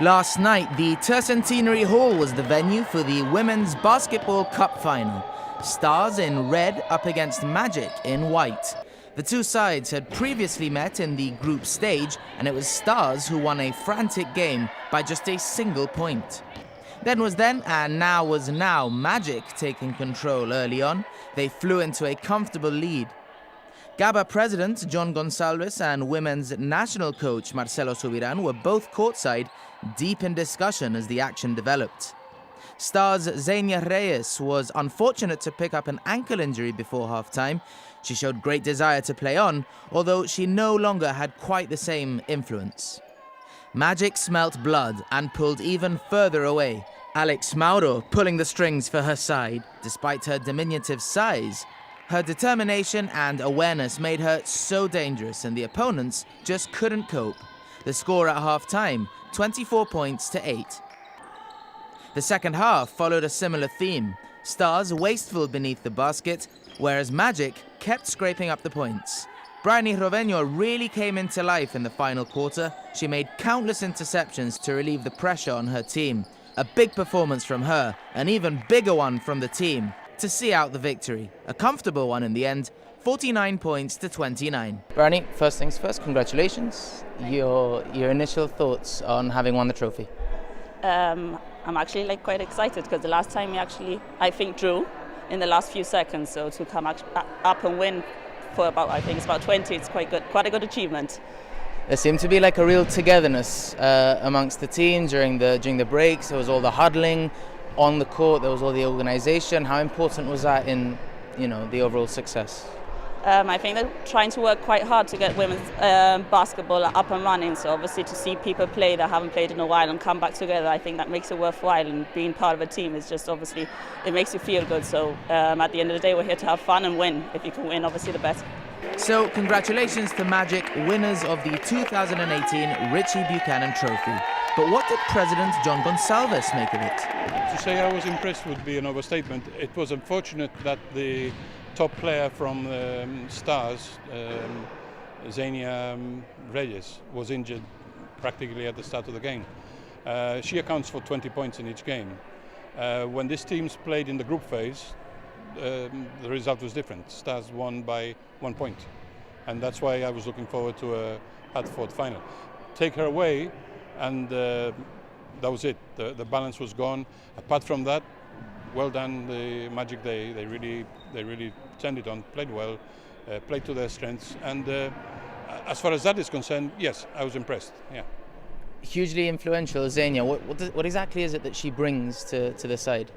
Last night, the Tercentenary Hall was the venue for the Women's Basketball Cup final. Stars in red up against Magic in white. The two sides had previously met in the group stage, and it was Stars who won a frantic game by just a single point. Then was then, and now was now, Magic taking control early on. They flew into a comfortable lead. GABA president John Gonsalves and women's national coach Marcelo Subiran were both courtside, deep in discussion as the action developed. Stars Xenia Reyes was unfortunate to pick up an ankle injury before halftime. She showed great desire to play on, although she no longer had quite the same influence. Magic smelt blood and pulled even further away. Alex Mauro pulling the strings for her side. Despite her diminutive size, her determination and awareness made her so dangerous, and the opponents just couldn't cope. The score at half-time, 24 points to 8. The second half followed a similar theme. Stars wasteful beneath the basket, whereas Magic kept scraping up the points. Bryony Roveno really came into life in the final quarter. She made countless interceptions to relieve the pressure on her team. A big performance from her, an even bigger one from the team, to see out the victory. A comfortable one in the end, 49 points to 29. Bryony, first things first, congratulations. Your initial thoughts on having won the trophy? I'm actually quite excited because the last time we I think, drew in the last few seconds. So to come up and win for about 20, it's quite a good achievement. There seemed to be a real togetherness amongst the team during the breaks. There was all the huddling on the court. There was all the organisation. How important was that in, the overall success? I think they're trying to work quite hard to get women's basketball up and running. So obviously to see people play that haven't played in a while and come back together, I think that makes it worthwhile. And being part of a team is just obviously, it makes you feel good. So at the end of the day, we're here to have fun and win. If you can win, obviously the better. So congratulations to Magic, winners of the 2018 Richie Buchanan Trophy. But what did President John Gonsalves make of it? To say I was impressed would be an overstatement. It was unfortunate that the top player from Stars, Xenia Reyes, was injured practically at the start of the game. She accounts for 20 points in each game. When these teams played in the group phase, the result was different. Stars won by 1 point, and that's why I was looking forward to a Hartford final. Take her away, and that was it. The balance was gone. Apart from that, well done, the Magic. They really turned it on, played well, played to their strengths, and as far as that is concerned, yes, I was impressed. Yeah. Hugely influential, Xenia. What exactly is it that she brings to the side?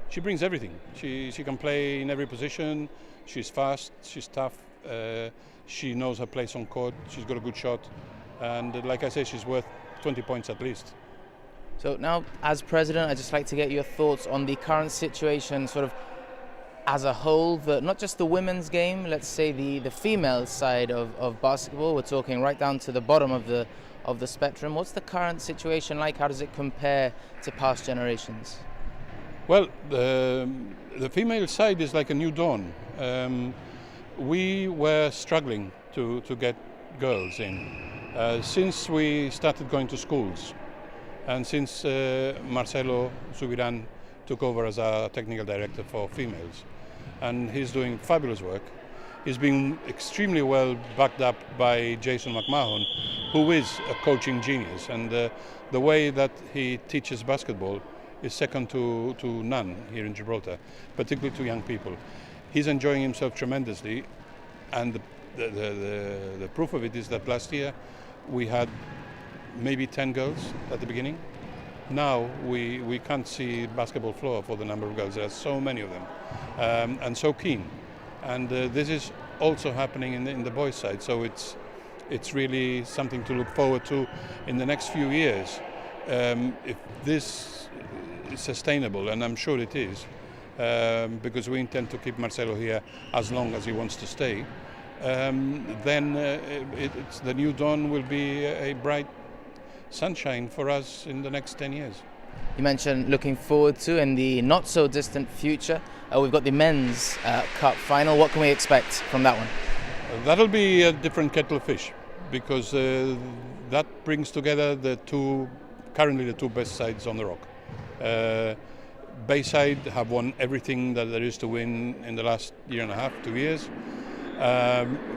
She brings everything. She can play in every position. She's fast. She's tough. She knows her place on court. She's got a good shot, and like I say, she's worth 20 points at least. So now, as president, I'd just like to get your thoughts on the current situation, sort of as a whole, not just the women's game, let's say the female side of basketball. We're talking right down to the bottom of the spectrum. What's the current situation like? How does it compare to past generations? Well, the female side is like a new dawn. We were struggling to get girls in since we started going to schools. And since Marcelo Subiran took over as our technical director for females, and he's doing fabulous work. He's being extremely well backed up by Jason McMahon, who is a coaching genius, and the way that he teaches basketball is second to none here in Gibraltar, particularly to young people. He's enjoying himself tremendously, and the proof of it is that last year we had maybe 10 girls at the beginning. Now we can't see basketball floor for the number of girls. There are so many of them, and so keen. And this is also happening in the boys' side. So it's really something to look forward to in the next few years. If this is sustainable, and I'm sure it is, because we intend to keep Marcelo here as long as he wants to stay, then the new dawn will be a bright sunshine for us in the next 10 years. You mentioned looking forward to in the not so distant future. We've got the men's cup final. What can we expect from that one? That'll be a different kettle of fish, because that brings together the two currently the two best sides on the rock. Bayside have won everything that there is to win in the last year and a half, 2 years.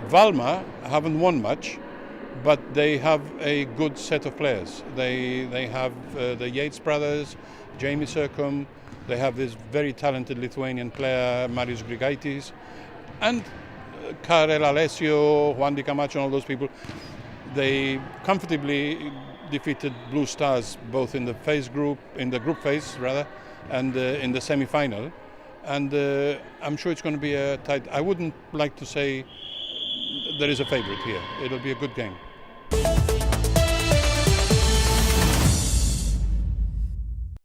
Valma haven't won much, but they have a good set of players. They have the Yates brothers, Jamie Sercombe. They have this very talented Lithuanian player, Marius Grigaitis, and Karel Alessio, Juan Di Camacho, and all those people. They comfortably defeated Blue Stars both in the group phase rather, and in the semi-final. And I'm sure it's going to be a tight. I wouldn't like to say there is a favourite here. It'll be a good game.